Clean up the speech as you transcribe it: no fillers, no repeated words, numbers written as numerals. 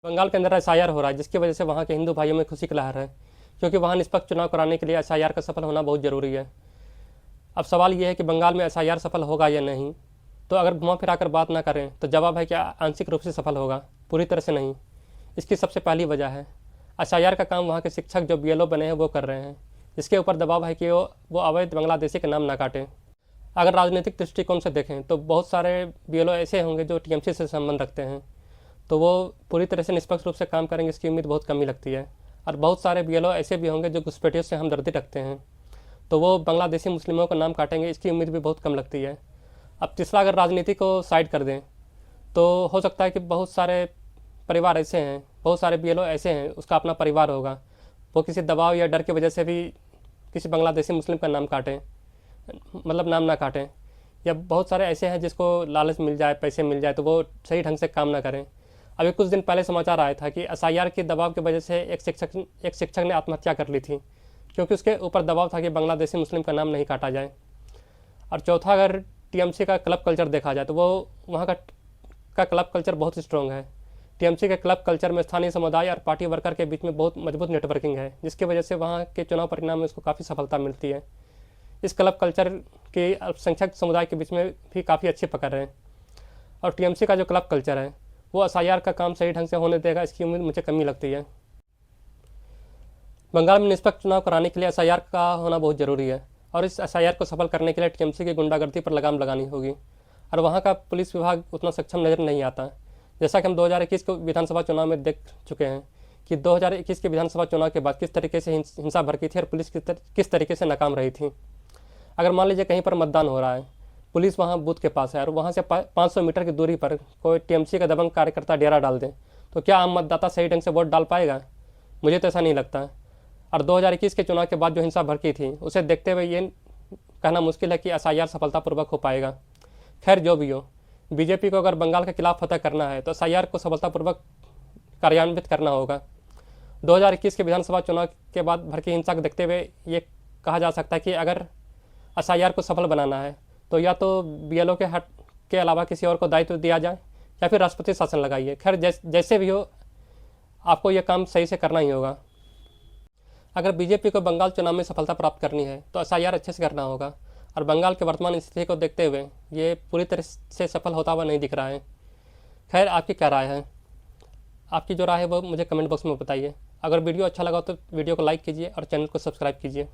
बंगाल के अंदर एसआईआर हो रहा है, जिसकी वजह से वहाँ के हिंदू भाइयों में खुशी की लहर है, क्योंकि वहाँ निष्पक्ष चुनाव कराने के लिए एसआईआर का सफल होना बहुत ज़रूरी है। अब सवाल ये है कि बंगाल में एसआईआर सफल होगा या नहीं। तो अगर घुमा फिरा कर बात ना करें तो जवाब है कि आंशिक रूप से सफल होगा, पूरी तरह से नहीं। इसकी सबसे पहली वजह है एसआईआर का काम वहाँ के शिक्षक जो बीएलओ बने हैं वो कर रहे हैं, जिसके ऊपर दबाव है कि वो अवैध बांग्लादेशी के नाम ना काटें। अगर राजनीतिक दृष्टिकोण से देखें तो बहुत सारे बीएलओ ऐसे होंगे जो टीएमसी से संबंध रखते हैं, तो वो पूरी तरह से निष्पक्ष रूप से काम करेंगे इसकी उम्मीद बहुत कम ही लगती है। और बहुत सारे बीएलओ ऐसे भी होंगे जो घुसपैठियों से हमदर्दी रखते हैं, तो वो बांग्लादेशी मुस्लिमों का नाम काटेंगे, इसकी उम्मीद भी बहुत कम लगती है। अब तीसरा, अगर राजनीति को साइड कर दें तो हो सकता है कि बहुत सारे परिवार ऐसे हैं, बहुत सारे बीएलओ ऐसे हैं, उसका अपना परिवार होगा, वो किसी दबाव या डर की वजह से भी किसी बांग्लादेशी मुस्लिम का नाम काटें, मतलब नाम ना काटें। या बहुत सारे ऐसे हैं जिसको लालच मिल जाए, पैसे मिल जाए, तो वो सही ढंग से काम ना करें। अभी कुछ दिन पहले समाचार आया था कि एसआईआर के दबाव की वजह से एक शिक्षक ने आत्महत्या कर ली थी, क्योंकि उसके ऊपर दबाव था कि बांग्लादेशी मुस्लिम का नाम नहीं काटा जाए। और चौथा, अगर टीएमसी का क्लब कल्चर देखा जाए तो वो वहाँ का क्लब कल्चर बहुत स्ट्रॉन्ग है। टीएमसी के क्लब कल्चर में स्थानीय समुदाय और पार्टी वर्कर के बीच में बहुत मजबूत नेटवर्किंग है, जिसकी वजह से वहाँ के चुनाव परिणाम में उसको काफ़ी सफलता मिलती है। इस क्लब कल्चर के अल्पसंख्यक समुदाय के बीच में भी काफ़ी अच्छी पकड़ है। और टीएमसी का जो क्लब कल्चर है वो एसआईआर का काम सही ढंग से होने देगा, इसकी उम्मीद मुझे कमी लगती है। बंगाल में निष्पक्ष चुनाव कराने के लिए एसआईआर का होना बहुत ज़रूरी है, और इस एसआईआर को सफल करने के लिए टीएमसी की गुंडागर्दी पर लगाम लगानी होगी। और वहाँ का पुलिस विभाग उतना सक्षम नज़र नहीं आता, जैसा कि हम 2021 के विधानसभा चुनाव में देख चुके हैं कि 2021 के विधानसभा चुनाव के बाद किस तरीके से हिंसा भड़की थी और पुलिस किस तरीके से नाकाम रही थी। अगर मान लीजिए कहीं पर मतदान हो रहा है, पुलिस वहाँ बूथ के पास है और वहाँ से 500 मीटर की दूरी पर कोई टीएमसी का दबंग कार्यकर्ता डेरा डाल दे, तो क्या आम मतदाता सही ढंग से वोट डाल पाएगा? मुझे तो ऐसा नहीं लगता। और 2021 के चुनाव के बाद जो हिंसा भड़की थी उसे देखते हुए ये कहना मुश्किल है कि एसआईआर सफलतापूर्वक हो पाएगा। खैर, जो भी हो, बीजेपी को अगर बंगाल के खिलाफ फतह करना है तो एसआईआर को सफलतापूर्वक कार्यान्वित करना होगा। 2021 के विधानसभा चुनाव के बाद भड़की हिंसा को देखते हुए ये कहा जा सकता है कि अगर एसआईआर को सफल बनाना है तो या तो बीएलओ के हट के अलावा किसी और को दायित्व दिया जाए या फिर राष्ट्रपति शासन लगाइए। खैर, जैसे भी हो, आपको यह काम सही से करना ही होगा। अगर बीजेपी को बंगाल चुनाव में सफलता प्राप्त करनी है तो एसआईआर अच्छे से करना होगा, और बंगाल के वर्तमान स्थिति को देखते हुए ये पूरी तरह से सफल होता हुआ नहीं दिख रहा है। खैर, आपकी क्या राय है? आपकी जो राय है वो मुझे कमेंट बॉक्स में बताइए। अगर वीडियो अच्छा लगा तो वीडियो को लाइक कीजिए और चैनल को सब्सक्राइब कीजिए।